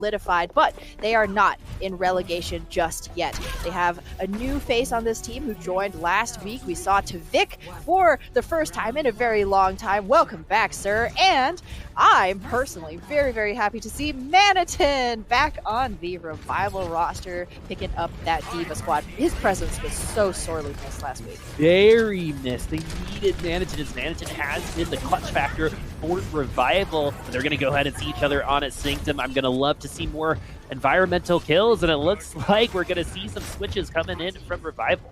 solidified, but they are not in relegation just yet. They have a new face on this team who joined last week. We saw Tvik for the first time in a very long time. Welcome back, sir. And I'm personally very, very happy to see Manitin back on the Revival roster, picking up that Diva squad. His presence was so sorely missed last week. Very missed. They needed Manitin, as Manitin has been the clutch factor for Revival. They're going to go ahead and see each other on at Sanctum. I'm going to love to see more environmental kills, and it looks like we're going to see some switches coming in from Revival.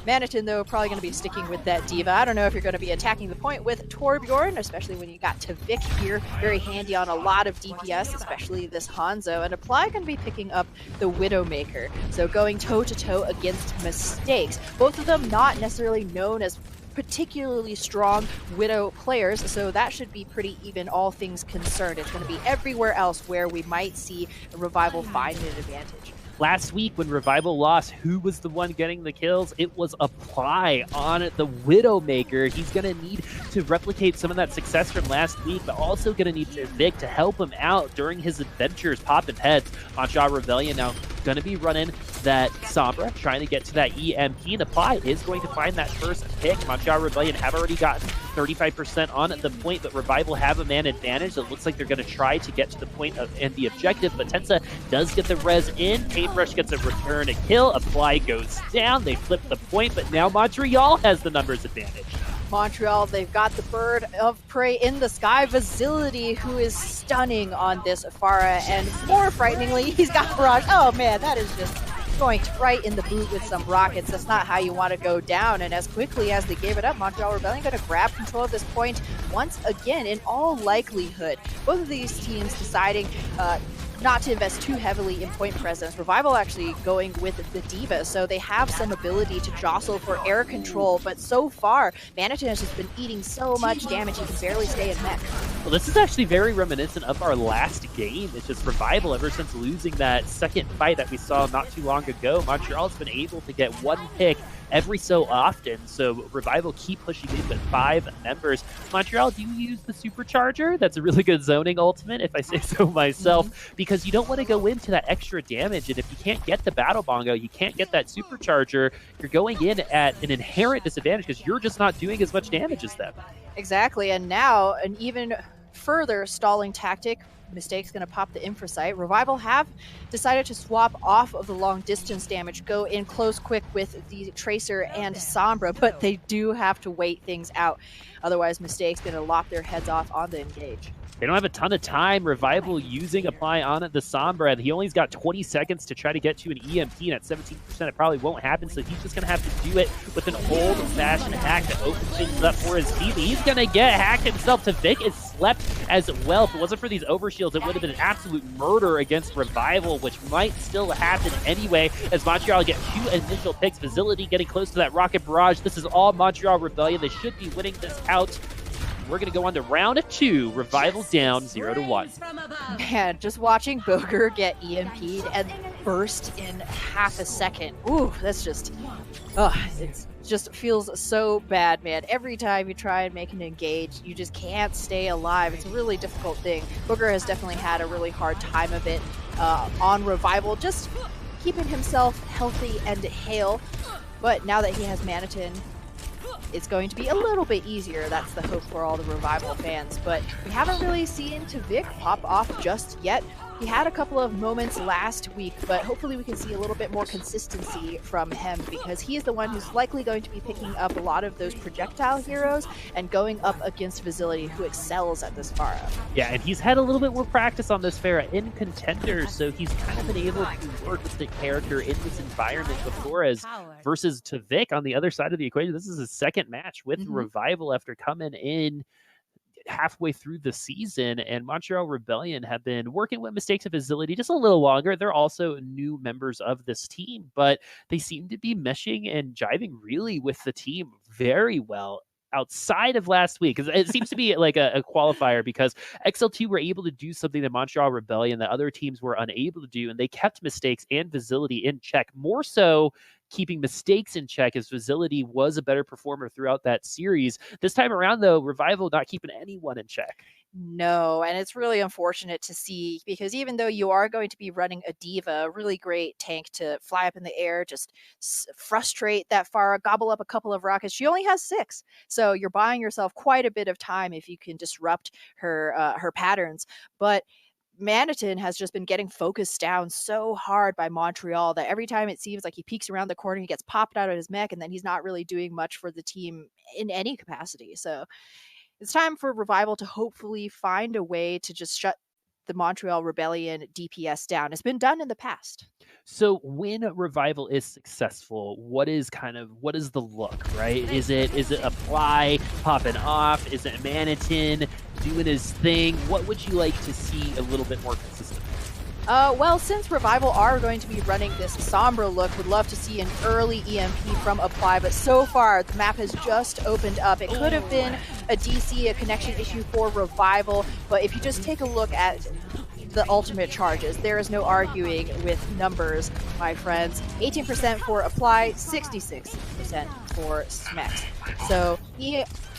Manitin, though, probably going to be sticking with that Diva. I don't know if you're going to be attacking the point with Torbjorn, especially when you got Tvik here. Very handy on a lot of DPS, especially this Hanzo. And Apply going to be picking up the Widowmaker. So going toe-to-toe against Mistakes. Both of them not necessarily known as particularly strong Widow players, so that should be pretty even, all things concerned. It's going to be everywhere else where we might see Revival find an advantage. Last week when Revival lost, who was the one getting the kills? It was Apply on the Widowmaker. He's going to need to replicate some of that success from last week, but also going to need Vic to help him out during his adventures popping heads. Montreal Rebellion now going to be running that Sombra, trying to get to that EMP, and Apply is going to find that first pick. Montreal Rebellion have already gotten 35% on the point, but Revival have a man advantage. It looks like they're going to try to get to the point of and the objective, but Tensa does get the res in. Paintbrush gets a return, a kill. Apply goes down. They flip the point, but now Montreal has the numbers advantage. Montreal, they've got the bird of prey in the sky, Facility, who is stunning on this Pharah, and more frighteningly, he's got Barrage. Oh man, that is just going right in the boot with some rockets. That's not how you want to go down, and as quickly as they gave it up, Montreal Rebellion going to grab control of this point once again, in all likelihood. Both of these teams deciding not to invest too heavily in point presence. Revival actually going with the Diva, so they have some ability to jostle for air control, but so far, Manitin has just been eating so much damage, he can barely stay in mech. Well, this is actually very reminiscent of our last game. It's just Revival, ever since losing that second fight that we saw not too long ago, Montreal's been able to get one pick every so often, so Revival keep pushing in with 5 members. Montreal, do you use the Supercharger? That's a really good zoning ultimate, if I say so myself, because you don't want to go into that extra damage, and if you can't get the Battle Bongo, you can't get that Supercharger, you're going in at an inherent disadvantage because you're just not doing as much damage as them. Exactly, and now an even further stalling tactic. Mistake's going to pop the Infrasight. Revival have decided to swap off of the long distance damage, go in close quick with the Tracer and Sombra, but they do have to wait things out. Otherwise, Mistake's going to lop their heads off on the engage. They don't have a ton of time. Revival using Apply on the Sombra. He only's got 20 seconds to try to get to an EMP, and at 17%, it probably won't happen, so he's just going to have to do it with an old-fashioned hack to open things up for his team. He's going to get hacked himself. Tvik is slept as well. If it wasn't for these overshields, it would have been an absolute murder against Revival, which might still happen anyway, as Montreal get 2 initial picks. Facility getting close to that rocket barrage. This is all Montreal Rebellion. They should be winning this out. We're going to go on to round 2. Revival down 0-1. Man, just watching Boger get EMP'd and burst in half a second. Ooh, that's just... it just feels so bad, man. Every time you try and make an engage, you just can't stay alive. It's a really difficult thing. Boger has definitely had a really hard time of it on Revival, just keeping himself healthy and hale. But now that he has Manitin, it's going to be a little bit easier. That's the hope for all the Revival fans. But we haven't really seen Tvik pop off just yet. He had a couple of moments last week, but hopefully we can see a little bit more consistency from him, because he is the one who's likely going to be picking up a lot of those projectile heroes and going up against Facility, who excels at this Pharah. Yeah, and he's had a little bit more practice on this Pharah in Contenders, so he's kind of been able to work with the character in this environment before, as versus Tvik on the other side of the equation. This is his second match with Revival after coming in halfway through the season, and Montreal Rebellion have been working with Mistakes and Facility just a little longer. They're also new members of this team, but they seem to be meshing and jiving really with the team very well outside of last week, because it seems to be like a qualifier, because XL2 were able to do something that Montreal Rebellion that other teams were unable to do, and they kept Mistakes and Facility in check, more so keeping Mistakes in check, as Facility was a better performer throughout that series. This time around, though, Revival not keeping anyone in check. No, and it's really unfortunate to see because even though you are going to be running a diva, a really great tank to fly up in the air, just frustrate that Pharah, gobble up a couple of rockets. She only has 6, so you're buying yourself quite a bit of time if you can disrupt her patterns. But Manitin has just been getting focused down so hard by Montreal that every time it seems like he peeks around the corner, he gets popped out of his mech, and then he's not really doing much for the team in any capacity. So it's time for Revival to hopefully find a way to just shut the Montreal Rebellion DPS down. It's been done in the past. So when Revival is successful, what is the look, right? Is it Apply popping off? Is it Manitin doing his thing? What would you like to see a little bit more consistent? Well, since Revival are going to be running this Sombra look, would love to see an early EMP from Apply, but so far the map has just opened up. It could have been a DC, a connection issue for Revival, but if you just take a look at the ultimate charges, there is no arguing with numbers, my friends. 18% for Apply, 66% for Smex. So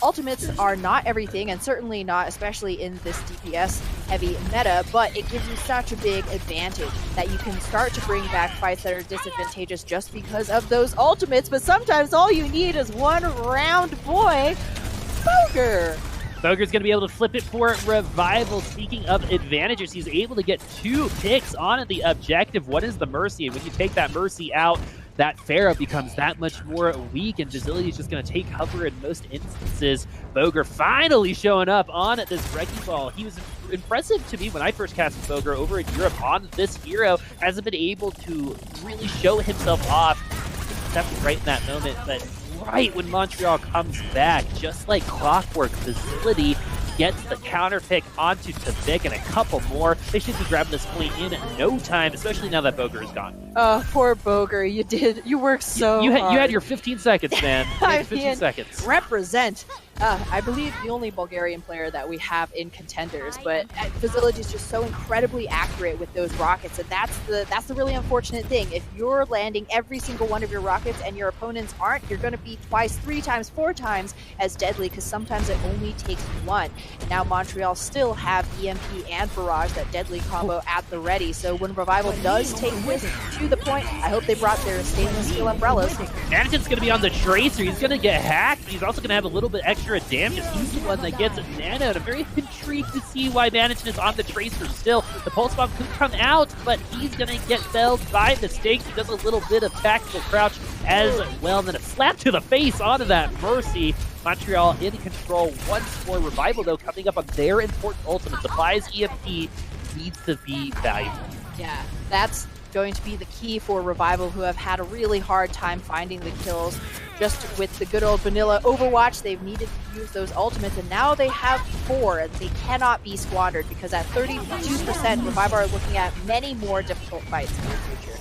ultimates are not everything, and certainly not, especially in this DPS heavy meta, but it gives you such a big advantage that you can start to bring back fights that are disadvantageous just because of those ultimates. But sometimes all you need is one round boy, Boger. Boger's going to be able to flip it for Revival. Speaking of advantages, he's able to get 2 picks on the objective. What is the Mercy? And when you take that Mercy out, that Pharah becomes that much more weak, and Facility is just going to take cover in most instances. Boger finally showing up on this Wrecking Ball. He was impressive to me when I first cast Boger over in Europe on this hero. Hasn't been able to really show himself off, except right in that moment, but right when Montreal comes back, just like clockwork, Facility gets the counter pick onto Tavik and a couple more. They should be grabbing this point in no time, especially now that Boger is gone. Oh, poor Boger. You worked so hard. You had your 15 seconds, man. 15 seconds. Represent. I believe the only Bulgarian player that we have in Contenders, but Facility is just so incredibly accurate with those rockets, and that's the really unfortunate thing. If you're landing every single one of your rockets and your opponents aren't, you're going to be twice, 3 times, 4 times as deadly, because sometimes it only takes 1. And now Montreal still have EMP and Barrage, that deadly combo at the ready. So when Revival does take this to the point, I hope they brought their stainless steel umbrellas. Manitin's going to be on the Tracer. He's going to get hacked, but he's also going to have a little bit extra damage. He's the one that gets Nano, and I'm very intrigued to see why Manitin is on the Tracer still. The Pulse Bomb could come out, but he's going to get felled by mistake. He does a little bit of tactical crouch as well, and then a slap to the face onto that Mercy. Montreal in control once more. Revival, though, coming up on their important ultimate. Supplies EMP needs to be valuable. Yeah, that's going to be the key for Revival, who have had a really hard time finding the kills. Just with the good old vanilla Overwatch, they've needed to use those ultimates, and now they have 4, and they cannot be squandered, because at 32%, Revival are looking at many more difficult fights in the future.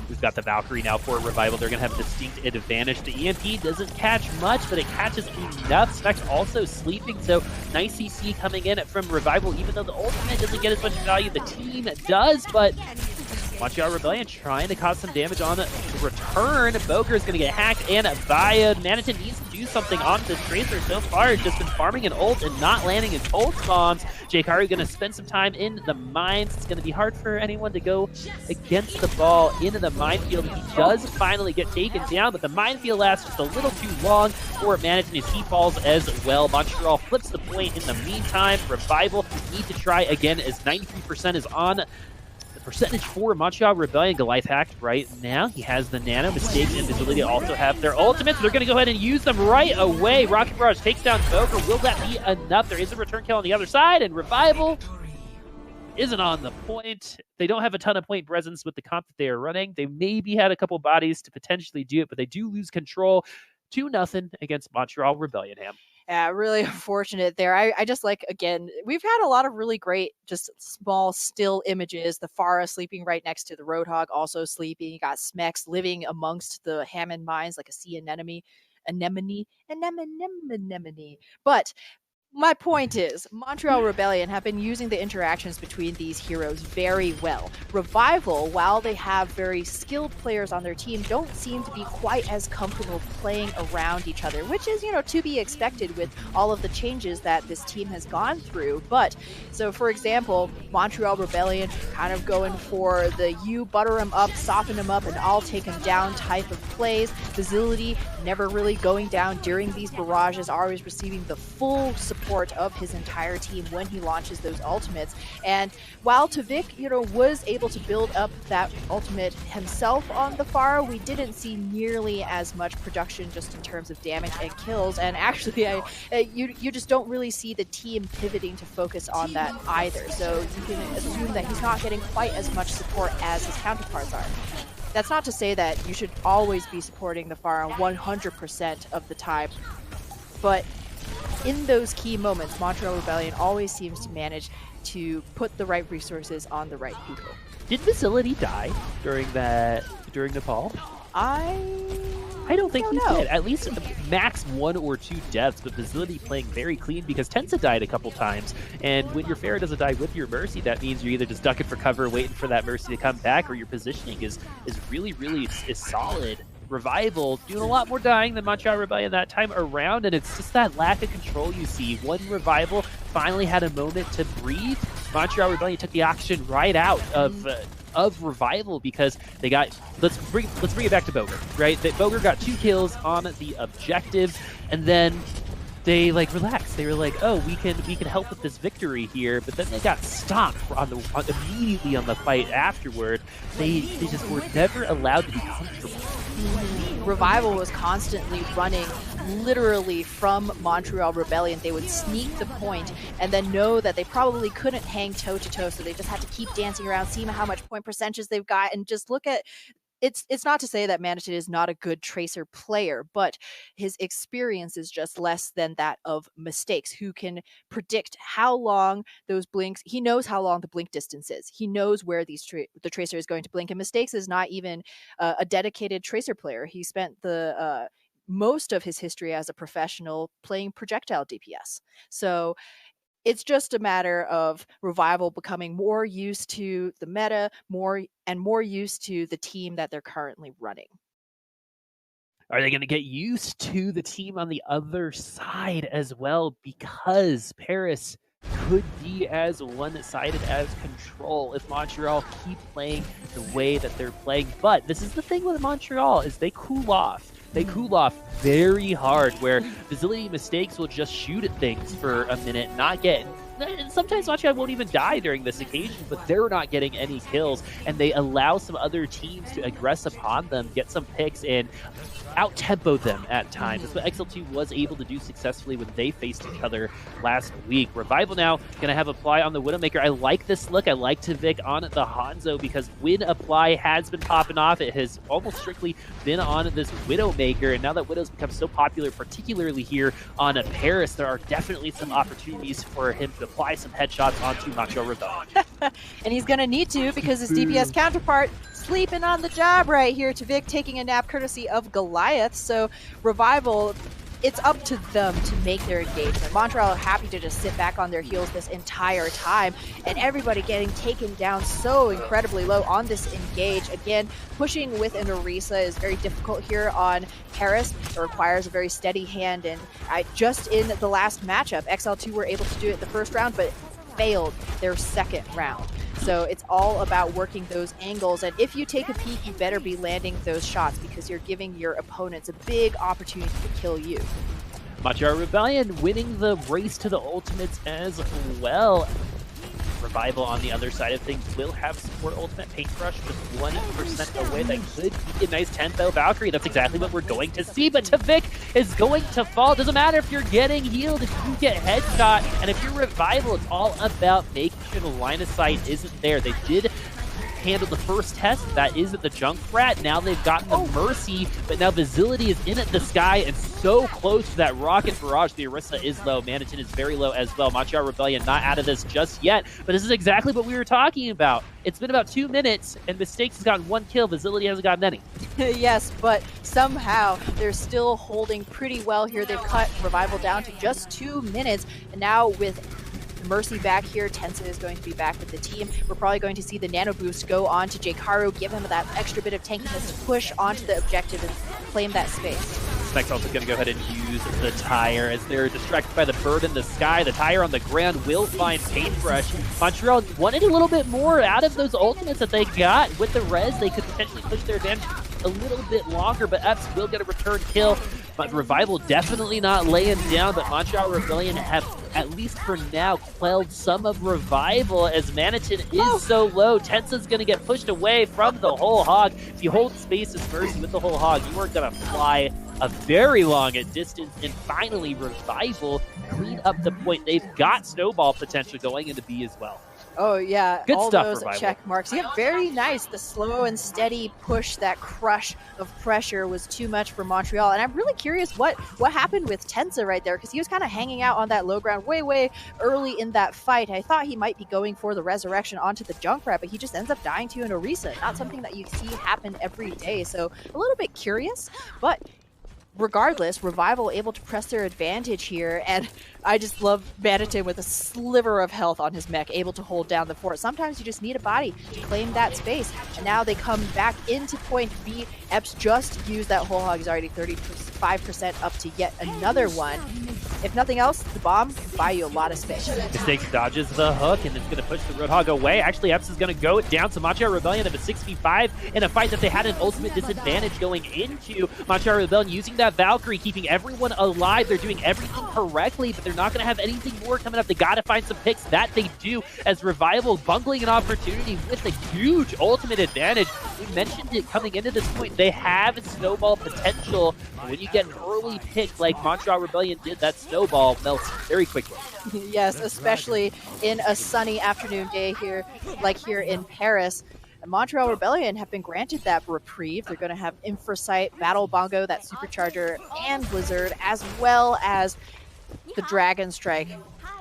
We've got the Valkyrie now for Revival. They're going to have a distinct advantage. The EMP doesn't catch much, but it catches enough. Specs also sleeping, so nice CC coming in from Revival, even though the ultimate doesn't get as much value. The team does, but Montreal Rebellion trying to cause some damage on the return. Boger is going to get hacked and Via. Manitin needs to do something on this Tracer. So far, just been farming an ult and not landing his ult bombs. Jkaru going to spend some time in the mines. It's going to be hard for anyone to go against the ball into the minefield. He does finally get taken down, but the minefield lasts just a little too long for Manitin as he falls as well. Montreal flips the point in the meantime. Revival need to try again as 93% is on percentage for Montreal Rebellion. Goliath hacked right now. He has the Nano. Mistakes and Vigility also have their ultimates. They're going to go ahead and use them right away. Rocket Barrage takes down Boger. Will that be enough? There is a return kill on the other side, and Revival isn't on the point. They don't have a ton of point presence with the comp that they are running. They maybe had a couple bodies to potentially do it, but they do lose control 2-0 against Montreal Rebellion, Ham. Yeah, really unfortunate there. I just like, again, we've had a lot of really great, just small, still images. The Pharah sleeping right next to the Roadhog, also sleeping. You got Smex living amongst the Hammond mines like a sea anemone. But My point is, Montreal Rebellion have been using the interactions between these heroes very well. Revival, while they have very skilled players on their team, don't seem to be quite as comfortable playing around each other, which is, to be expected with all of the changes that this team has gone through. But, so for example, Montreal Rebellion kind of going for the you butter him up, soften him up, and I'll take him down type of plays. Facility never really going down during these barrages, always receiving the full support of his entire team when he launches those ultimates. And while Tavik, was able to build up that ultimate himself on the far, we didn't see nearly as much production just in terms of damage and kills. And actually, you just don't really see the team pivoting to focus on that either. So you can assume that he's not getting quite as much support as his counterparts are. That's not to say that you should always be supporting the Pharah 100% of the time, but in those key moments, Montreal Rebellion always seems to manage to put the right resources on the right people. Did Facility die during Nepal? I don't think he did. At least max 1 or 2 deaths, but Facility playing very clean because Tensa died a couple times. And when your Pharah doesn't die with your Mercy, that means you're either just ducking for cover, waiting for that Mercy to come back, or your positioning is really, really solid. Revival doing a lot more dying than Montreal Rebellion that time around, and it's just that lack of control you see. When Revival finally had a moment to breathe, Montreal Rebellion took the oxygen right out of Revival because they got, let's bring it back to Boger, right? That Boger got 2 kills on the objective, and then they relaxed. They were like, oh, we can help with this victory here, but then they got stopped immediately on the fight afterward. They just were never allowed to be comfortable. Revival was constantly running literally from Montreal Rebellion. They would sneak the point and then know that they probably couldn't hang toe-to-toe, so they just had to keep dancing around, seeing how much point percentages they've got, and just look at it's not to say that Manitou is not a good Tracer player, but his experience is just less than that of Mistakes, who can predict how long those blinks. He knows how long the blink distance is. He knows where the Tracer is going to blink, and Mistakes is not even a dedicated Tracer player. He spent the most of his history as a professional playing projectile DPS. So it's just a matter of Revival becoming more used to the meta, more used to the team that they're currently running. Are they going to get used to the team on the other side as well? Because Paris could be as one-sided as Control if Montreal keep playing the way that they're playing. But this is the thing with Montreal, is they cool off. They cool off very hard, where Facility Mistakes will just shoot at things for a minute, not get... Sometimes Montreal won't even die during this occasion, but they're not getting any kills, and they allow some other teams to aggress upon them, get some picks, and out-tempo them at times. That's what XL2 was able to do successfully when they faced each other last week. Revival now going to have Apply on the Widowmaker. I like this look. I like Tavik on the Hanzo, because when Apply has been popping off, it has almost strictly been on this Widowmaker, and now that Widow's become so popular, particularly here on Paris, there are definitely some opportunities for him to apply some headshots onto Montreal Rebellion. And he's going to need to, because his DPS counterpart sleeping on the job right here. Tavik taking a nap courtesy of Goliath. So Revival, it's up to them to make their engagement. Montreal are happy to just sit back on their heels this entire time, and everybody getting taken down so incredibly low on this engage. Again, pushing with an Orisa is very difficult here on Paris. It requires a very steady hand, and just in the last matchup, XL2 were able to do it the first round, but failed their second round. So it's all about working those angles, and if you take a peek, you better be landing those shots, because you're giving your opponents a big opportunity to kill you. Montreal Rebellion winning the race to the ultimates as well. Revival on the other side of things will have support ultimate. Paintbrush just 1% away. That could be a nice 10th Valkyrie. That's exactly what we're going to see, but Tavik is going to fall. Doesn't matter if you're getting healed, if you get headshot, and if you're Revival, it's all about making sure the line of sight isn't there. They did handled the first test. That is at the Junkrat. Now they've gotten the Mercy, but now Visibility is in at the sky and so close to that rocket barrage. The Orisa is low. Manitin is very low as well. Montreal Rebellion not out of this just yet, but this is exactly what we were talking about. It's been about 2 minutes, and Mistakes has gotten 1 kill. Visibility hasn't gotten any. Yes, but somehow they're still holding pretty well here. They've cut Revival down to just 2 minutes, and now with Mercy back here, Tensa is going to be back with the team. We're probably going to see the Nano Boost go on to Jkaru, give him that extra bit of tankiness to push onto the objective and claim that space. Spec's also going to go ahead and use the Tire as they're distracted by the bird in the sky. The Tire on the ground will find Paintbrush. Montreal wanted a little bit more out of those ultimates that they got. With the res, they could potentially push their advantage a little bit longer, but Epps will get a return kill. But Revival definitely not laying down, but Montreal Rebellion have, at least for now, quelled some of Revival as Manitin is so low. Tensa's going to get pushed away from the whole hog. If you hold space as Mercy with the whole hog, you are going to fly a very long distance, and finally Revival clean up the point. They've got snowball potential going into B as well. Oh yeah, good all stuff, those Revival. Check marks. Yeah, very nice. The slow and steady push, that crush of pressure was too much for Montreal. And I'm really curious what happened with Tensa right there, because he was kind of hanging out on that low ground way early in that fight. I thought he might be going for the resurrection onto the Junkrat, but he just ends up dying to an Orisa. Not something that you see happen every day. So a little bit curious, but regardless, Revival able to press their advantage here, and I just love Manitin with a sliver of health on his mech, able to hold down the fort. Sometimes you just need a body to claim that space, and now they come back into point B. Epps just used that whole hog. He's already 35% up to yet another one. If nothing else, the bomb can buy you a lot of space. Mistakes dodges the hook, and it's going to push the Roadhog away. Actually, Epps is going to go down to Montreal Rebellion of a 6v5 in a fight that they had an ultimate disadvantage going into. Montreal Rebellion using that Valkyrie, keeping everyone alive. They're doing everything correctly, but they're not going to have anything more coming up. They got to find some picks. That they do, as Revival bungling an opportunity with a huge ultimate advantage. We mentioned it coming into this point. They have snowball potential. When you get an early pick like Montreal Rebellion did, that snowball melts very quickly. Yes, especially in a sunny afternoon day here, like here in Paris. Montreal Rebellion have been granted that reprieve. They're going to have Infrasight, Battle Bongo, that Supercharger, and Blizzard, as well as the Dragon Strike.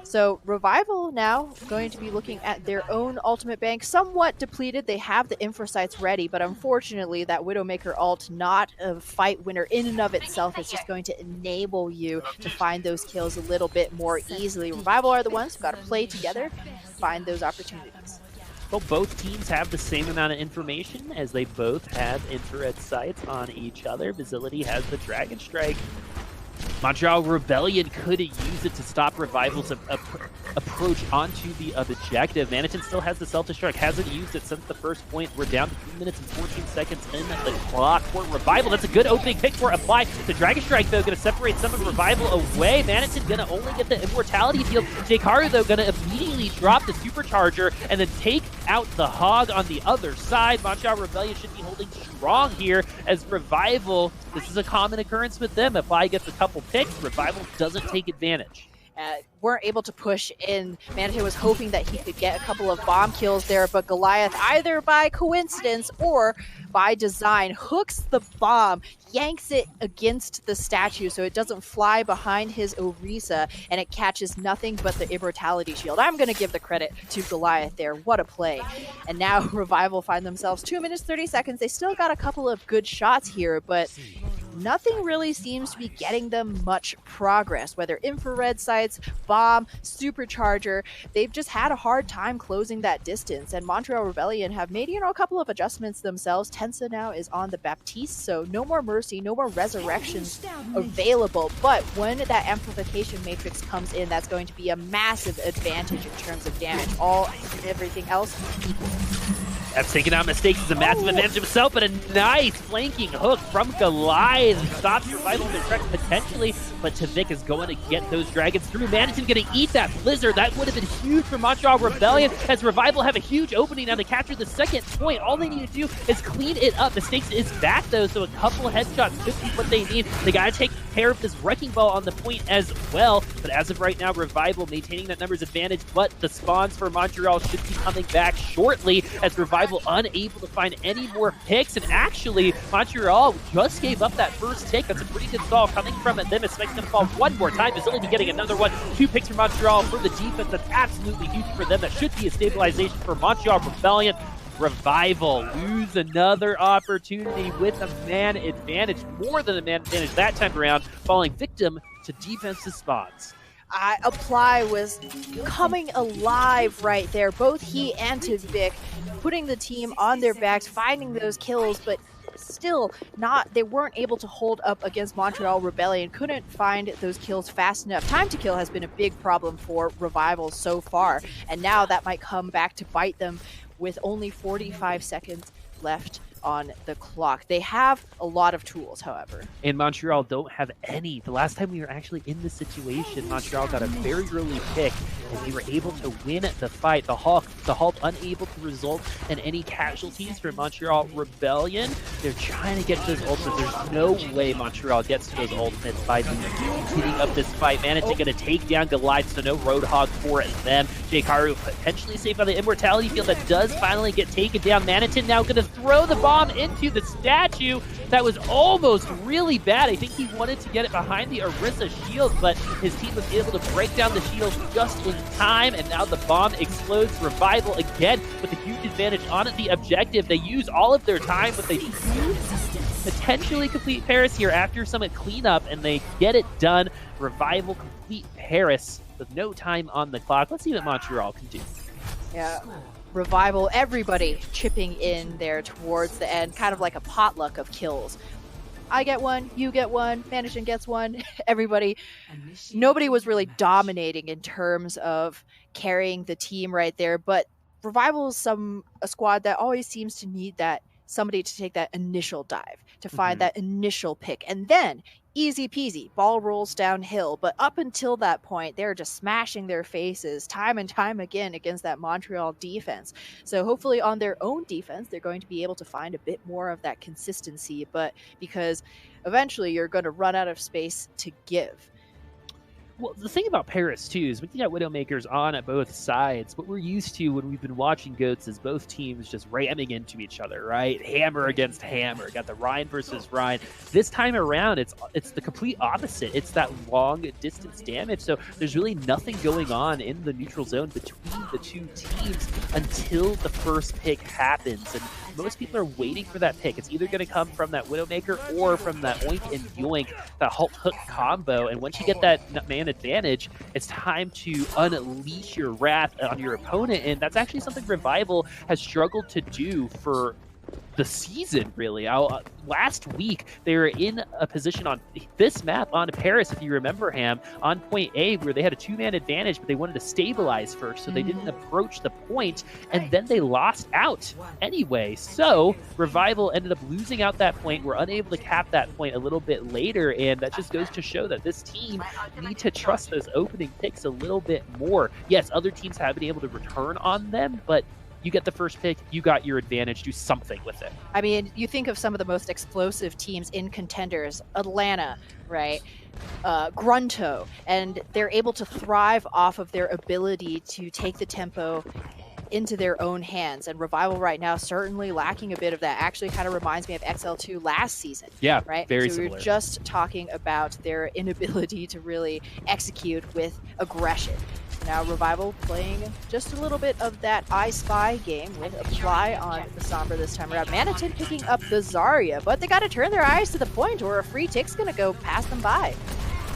So Revival now going to be looking at their own ultimate bank, somewhat depleted. They have the Infrasights ready, but unfortunately that Widowmaker ult, not a fight winner in and of itself, is just going to enable you to find those kills a little bit more easily. Revival are the ones who've got to play together, find those opportunities. Well, both teams have the same amount of information, as they both have infrared sights on each other. Visibility has the Dragon Strike. Montreal Rebellion could use it to stop Revival's approach onto the objective. Manitin still has the self-destruct, hasn't used it since the first point. We're down to 3 minutes and 14 seconds in the clock for Revival. That's a good opening pick for Apply. The Dragon Strike, though, going to separate some of Revival away. Manitin going to only get the Immortality field. Jkaru, though, going to immediately drop the Supercharger and then take out the Hog on the other side. Montreal Rebellion should be holding strong here, as Revival, this is a common occurrence with them. Apply gets a couple picks, Revival doesn't take advantage. Weren't able to push in. Manitin was hoping that he could get a couple of bomb kills there, but Goliath, either by coincidence or by design, hooks the bomb, yanks it against the statue so it doesn't fly behind his Orisa, and it catches nothing but the Immortality shield. I'm going to give the credit to Goliath there. What a play. And now Revival find themselves 2 minutes, 30 seconds. They still got a couple of good shots here, but nothing really seems to be getting them much progress, whether infrared sights, bomb, supercharger. They've just had a hard time closing that distance, and Montreal Rebellion have made, a couple of adjustments themselves. Tensa now is on the Baptiste, so no more Mercy, no more resurrections available, but when that amplification matrix comes in, that's going to be a massive advantage in terms of damage. Everything else equal. Epps taking out Mistakes is a massive advantage himself, but a nice flanking hook from Goliath stops Revival in their tracks potentially, but Tavik is going to get those dragons through. Manitin going to eat that Blizzard. That would have been huge for Montreal Rebellion, as Revival have a huge opening now to capture the second point. All they need to do is clean it up. Mistakes is back though, so a couple headshots could be what they need. They got to take care of this Wrecking Ball on the point as well, but as of right now, Revival maintaining that numbers advantage, but the spawns for Montreal should be coming back shortly, as Revival Revival unable to find any more picks, and actually Montreal just gave up that first tick. That's a pretty good stall coming from them, expecting them to fall one more time. Facility getting another one. 2 picks for Montreal for the defense. That's absolutely huge for them. That should be a stabilization for Montreal Rebellion. Revival lose another opportunity with a man advantage, more than a man advantage that time around, falling victim to defensive spots. Apply was coming alive right there. Both he and Vic putting the team on their backs, finding those kills, but still they weren't able to hold up against Montreal Rebellion, couldn't find those kills fast enough. Time to kill has been a big problem for Revival so far, and now that might come back to bite them with only 45 seconds left on the clock. They have a lot of tools, however. And Montreal don't have any. The last time we were actually in this situation, Montreal got a very early pick, and they were able to win the fight. The Hulk unable to result in any casualties for Montreal Rebellion. They're trying to get to those ultimates. There's no way Montreal gets to those ultimates by beating up this fight. Managing going to take down Goliath, so no Roadhog for them. Jkaru potentially saved by the Immortality Field that does finally get taken down. Manitin now going to throw the bomb into the statue. That was almost really bad. I think he wanted to get it behind the Orisa shield, but his team was able to break down the shield just in time, and now the bomb explodes. Revival again with a huge advantage on the objective. They use all of their time, but they do potentially complete Paris here after some cleanup, and they get it done. Revival complete Paris with no time on the clock. Let's see what Montreal can do. Yeah. Revival, everybody chipping in there towards the end, kind of like a potluck of kills. I get one, you get one, Management gets one, everybody. Nobody was really dominating in terms of carrying the team right there, but Revival is a squad that always seems to need somebody to take that initial dive, to find that initial pick, and then easy peasy, ball rolls downhill. But up until that point, they're just smashing their faces time and time again against that Montreal defense. So hopefully on their own defense, they're going to be able to find a bit more of that consistency, but because eventually you're going to run out of space to give. Well, the thing about Paris, too, is we can get Widowmakers on at both sides. What we're used to when we've been watching GOATs is both teams just ramming into each other, right? Hammer against hammer. Got the Ryan versus Ryan. This time around, it's the complete opposite. It's that long-distance damage, so there's really nothing going on in the neutral zone between the two teams until the first pick happens, and most people are waiting for that pick. It's either going to come from that Widowmaker or from that Oink and Yoink, that Halt Hook combo, and once you get that man advantage, it's time to unleash your wrath on your opponent, and that's actually something Revival has struggled to do for the season, really. Last week, they were in a position on this map on Paris, if you remember, Ham, on point A, where they had a 2-man advantage, but they wanted to stabilize first, so they didn't approach the point, and then they lost out anyway. So Revival ended up losing out that point, were unable to cap that point a little bit later, and that just goes to show that this team need to trust those opening picks a little bit more. Yes, other teams have been able to return on them, but you get the first pick, you got your advantage, do something with it. I mean, you think of some of the most explosive teams in Contenders, Atlanta, right? Grunto, and they're able to thrive off of their ability to take the tempo into their own hands. And Revival right now certainly lacking a bit of that. Actually kind of reminds me of XL2 last season. Yeah, right? Very so similar. We were just talking about their inability to really execute with aggression. Now Revival playing just a little bit of that I Spy game with Apply on the Sombra this time around. Manitin picking up the Zarya, but they got to turn their eyes to the point or a free tick's going to go pass them by.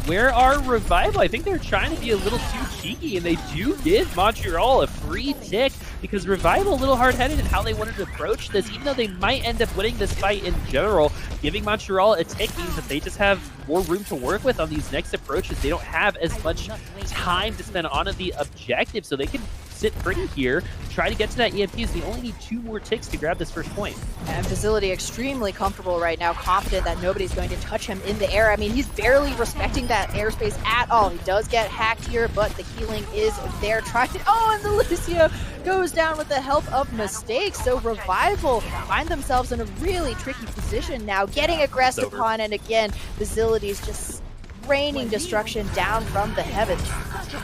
Where are Revival? I think they're trying to be a little too cheeky, and they do give Montreal a free tick because Revival a little hard-headed in how they wanted to approach this, even though they might end up winning this fight in general. Giving Montreal a tick means that they just have more room to work with on these next approaches. They don't have as much time to spend on the objective, so they can sit pretty here, try to get to that EMP, as they only need 2 more ticks to grab this first point. And Facility extremely comfortable right now, confident that nobody's going to touch him in the air. I mean, he's barely respecting that airspace at all. He does get hacked here, but the healing is there. And the Lucio goes down with the help of Mistakes. So Revival find themselves in a really tricky position now, getting aggressed upon, and again, Facility's just raining destruction down from the heavens.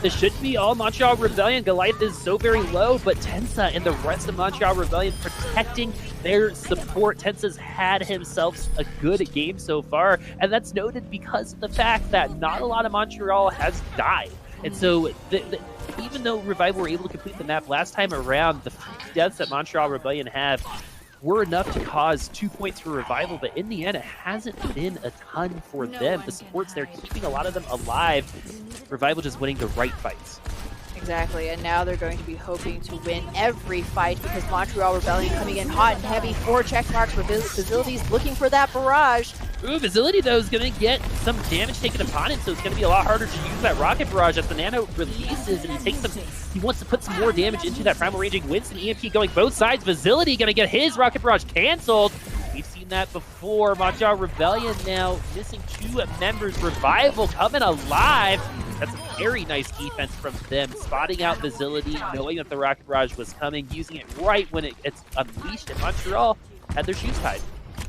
This should be all Montreal Rebellion. Goliath is so very low, but Tensa and the rest of Montreal Rebellion protecting their support. Tensa's had himself a good game so far, and that's noted because of the fact that not a lot of Montreal has died. And so even though Revival were able to complete the map last time around, the deaths that Montreal Rebellion have were enough to cause 2 points for Revival, but in the end, it hasn't been a ton for them. The supports there keeping a lot of them alive. Revival just winning the right fights. Exactly, and now they're going to be hoping to win every fight because Montreal Rebellion coming in hot and heavy. 4 check marks for Facilities looking for that barrage. Ooh, Facility, though, is going to get some damage taken upon it, so it's going to be a lot harder to use that rocket barrage as the Nano releases, and he wants to put some more damage into that Primal Raging Winston. EMP going both sides. Facility going to get his rocket barrage canceled. We've seen that before. Montreal Rebellion now missing 2 members. Revival coming alive. That's a very nice defense from them, spotting out Facility, knowing that the rocket barrage was coming, using it right when it's unleashed, and Montreal had their shoes tied.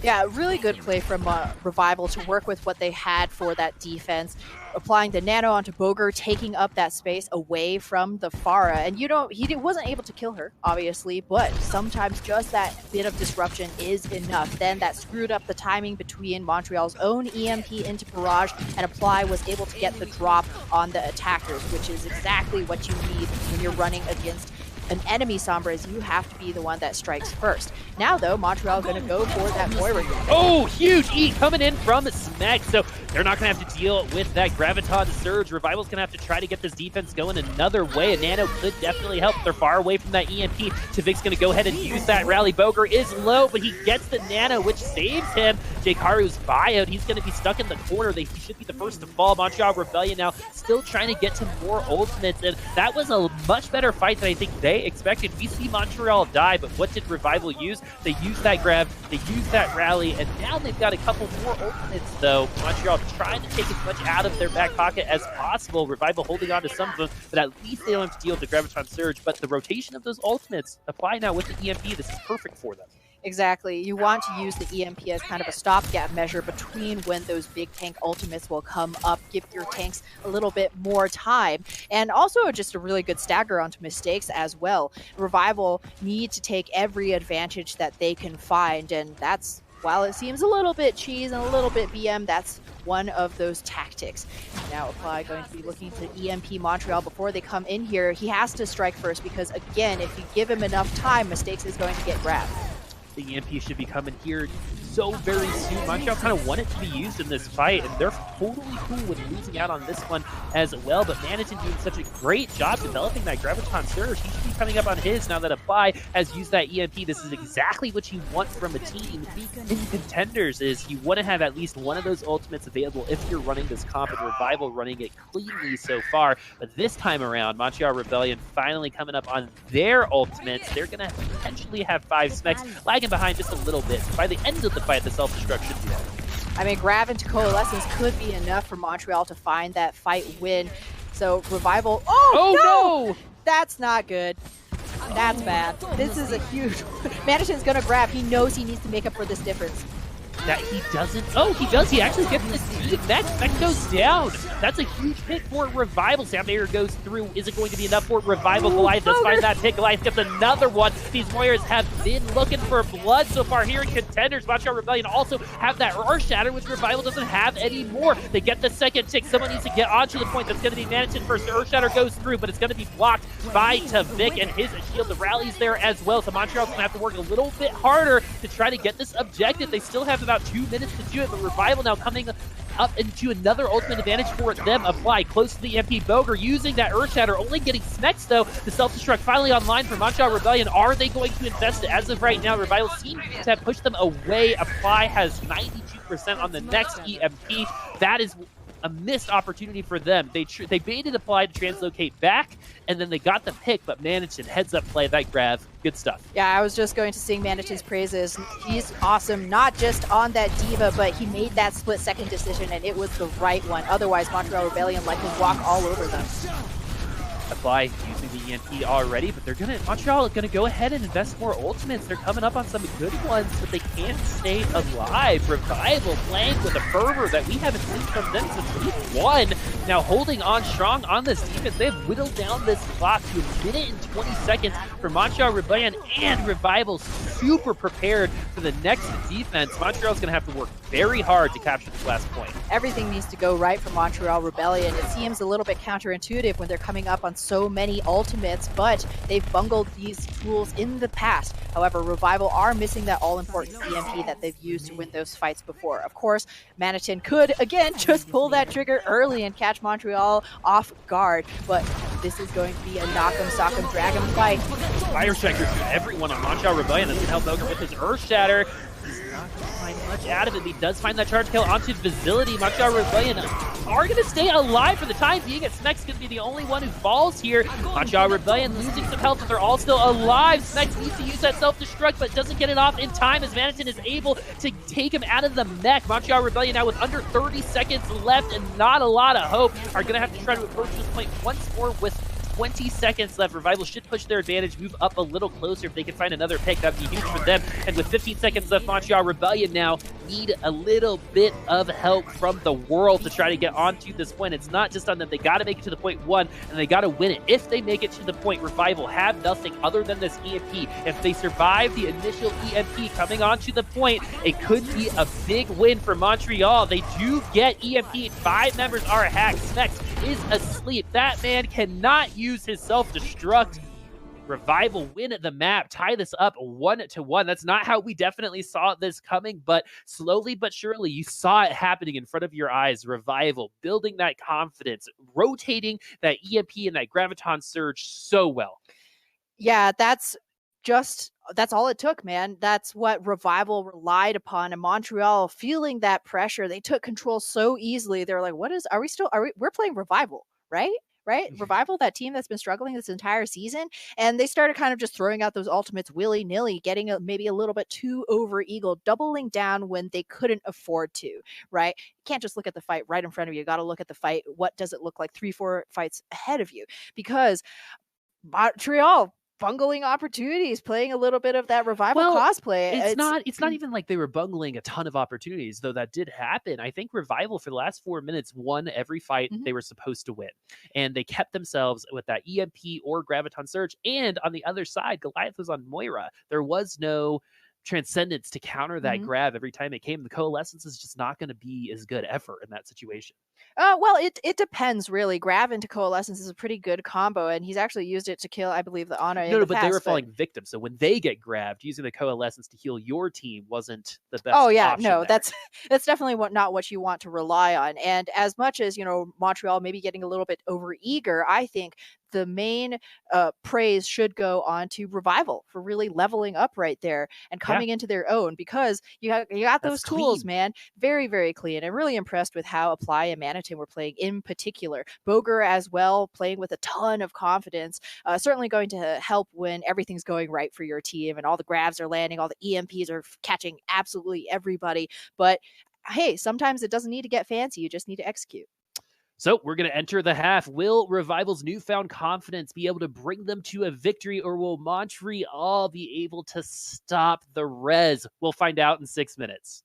Yeah, really good play from Revival to work with what they had for that defense, applying the Nano onto Boger, taking up that space away from the Pharah. And he wasn't able to kill her, obviously, but sometimes just that bit of disruption is enough. Then that screwed up the timing between Montreal's own EMP into Barrage, and Apply was able to get the drop on the attackers, which is exactly what you need when you're running against an enemy Sombra. Is you have to be the one that strikes first. Now, though, Montreal going to go for that Moira. Oh, huge E coming in from Smeg, so they're not going to have to deal with that Graviton Surge. Revival's going to have to try to get this defense going another way. A Nano could definitely help. They're far away from that EMP. Tavic's going to go ahead and use that rally. Boger is low, but he gets the Nano, which saves him. Jakaru's buyout. He's going to be stuck in the corner. He should be the first to fall. Montreal Rebellion now still trying to get to more ultimates, and that was a much better fight than I think they expected. We see Montreal die, but what did Revival use? They used that grab, they used that rally, and now they've got a couple more ultimates, though. Montreal trying to take as much out of their back pocket as possible. Revival holding on to some of them, but at least they don't have to deal with the Graviton Surge. But the rotation of those ultimates apply now with the EMP. This is perfect for them. Exactly. You want to use the EMP as kind of a stopgap measure between when those big tank ultimates will come up, give your tanks a little bit more time, and also just a really good stagger onto mistakes as well. Revival need to take every advantage that they can find, and that's, while it seems a little bit cheese and a little bit BM, that's one of those tactics. Now Apply going to be looking to EMP Montreal before they come in here. He has to strike first because, again, if you give him enough time, mistakes is going to get grabbed. The EMP should be coming here so very soon. Montreal kind of want it to be used in this fight, and they're totally cool with losing out on this one as well. But Managing doing such a great job developing that Graviton Surge. He should be coming up on his now that Apply has used that EMP. This is exactly what you want from a team in Contenders, is you want to have at least one of those ultimates available if you're running this comp, and Revival running it cleanly so far. But this time around, Montreal Rebellion finally coming up on their ultimates. They're going to potentially have 5 specs, lagging behind just a little bit. By the end of the fight, the self-destruct should be there. I mean, Grav into Coalescence could be enough for Montreal to find that fight win. So Revival, oh no! That's not good. That's bad. This is a huge Managing's gonna grab. He knows he needs to make up for this difference. That he doesn't. Oh, he does. He actually gets the deep. That goes down. That's a huge pick for Revival. HamTornado goes through. Is it going to be enough for Revival? Goliath does find that pick. Goliath gets another one. These Warriors have been looking for blood so far here in Contenders. Montreal Rebellion also have that Earth Shatter, which Revival doesn't have anymore. They get the second tick. Someone needs to get onto the point. That's going to be managed first. The Earth Shatter goes through, but it's going to be blocked by Tavik and his shield. The rally's there as well, so Montreal's going to have to work a little bit harder to try to get this objective. They still have about 2 minutes to do it, but Revival now coming up into another ultimate advantage for them. Apply close to the MP. Boger using that Earth Shatter, only getting Smeks though. The self-destruct finally online for Montreal Rebellion. Are they going to invest it? As of right now, Revival seem to have pushed them away. Apply has 92% on the next EMP. That is a missed opportunity for them. They baited Apply to translocate back, and then they got the pick, but managed to heads up play that grab. Good stuff. Yeah, I was just going to sing Managing's praises. He's awesome, not just on that Diva, but he made that split-second decision, and it was the right one. Otherwise, Montreal Rebellion likely walk all over them. Apply using the EMP already, but Montreal is gonna go ahead and invest more ultimates. They're coming up on some good ones, but they can't stay alive. Revival playing with a fervor that we haven't seen from them since week 1. now holding on strong on this defense. They have whittled down this clock to 1:20 for Montreal Rebellion, and Revival super prepared for the next defense. Montreal's going to have to work very hard to capture this last point. Everything needs to go right for Montreal Rebellion. It seems a little bit counterintuitive when they're coming up on so many ultimates, but they've bungled these tools in the past. However, Revival are missing that all-important EMP that they've used to win those fights before. Of course, Manitin could, again, just pull that trigger early and catch Montreal off guard, but this is going to be a knock'em, sock'em, drag'em fight. Fire Strikers to everyone on Montreal Rebellion. That's going to help Boger with his Earth Shatter. He's not going to find much out of it. He does find that charge kill onto Facility. Montreal Rebellion are going to stay alive for the time being. Smeck's going to be the only one who falls here. Montreal Rebellion losing some health, but they're all still alive. Smeck needs to use that self-destruct, but doesn't get it off in time as Manitin is able to take him out of the mech. Montreal Rebellion now with under 30 seconds left and not a lot of hope are going to have to try to approach this point once more with 20 seconds left. Revival should push their advantage, move up a little closer. If they can find another pick, that'd be huge for them. And with 15 seconds left, Montreal Rebellion now need a little bit of help from the world to try to get onto this point. It's not just on them. They got to make it to the point one, and they got to win it. If they make it to the point, Revival have nothing other than this EMP. If they survive the initial EMP coming onto the point, it could be a big win for Montreal. They do get EMP. 5 members are hacked. Smex is asleep. That man cannot use his self-destruct. Revival win at the map, tie this up 1-1. That's not how we definitely saw this coming, but slowly but surely you saw it happening in front of your eyes. Revival building that confidence, rotating that EMP and that Graviton Surge so well. Yeah, that's all it took, man. That's what Revival relied upon. And Montreal, feeling that pressure, they took control so easily. They're like, we're playing Revival, right? Revival, that team that's been struggling this entire season. And they started kind of just throwing out those ultimates willy-nilly, getting maybe a little bit too over-eagle, doubling down when they couldn't afford to, right? You can't just look at the fight right in front of you. You got to look at the fight. What does it look like 3-4 fights ahead of you? Because Montreal bungling opportunities, playing a little bit of that Revival cosplay. It's not even like they were bungling a ton of opportunities, though that did happen. I think Revival for the last 4 minutes won every fight they were supposed to win. And they kept themselves with that EMP or Graviton Surge. And on the other side, Goliath was on Moira. There was no Transcendence to counter that grab every time it came. The Coalescence is just not going to be as good ever in that situation. Well, it depends, really. Grab into Coalescence is a pretty good combo, and he's actually used it to kill, I believe, the Ana in the but past, they were falling victim. So when they get grabbed, using the Coalescence to heal your team wasn't the best option no, there. that's definitely not what you want to rely on. And as much as, Montreal maybe getting a little bit overeager, I think the main praise should go on to Revival for really leveling up right there and coming into their own, because you got those tools, man. Very, very clean. I'm really impressed with how Apply and Manitin were playing in particular. Boger as well, playing with a ton of confidence. Certainly going to help when everything's going right for your team and all the grabs are landing, all the EMPs are catching absolutely everybody. But hey, sometimes it doesn't need to get fancy. You just need to execute. So we're going to enter the half. Will Revival's newfound confidence be able to bring them to a victory, or will Montreal be able to stop the res? We'll find out in 6 minutes.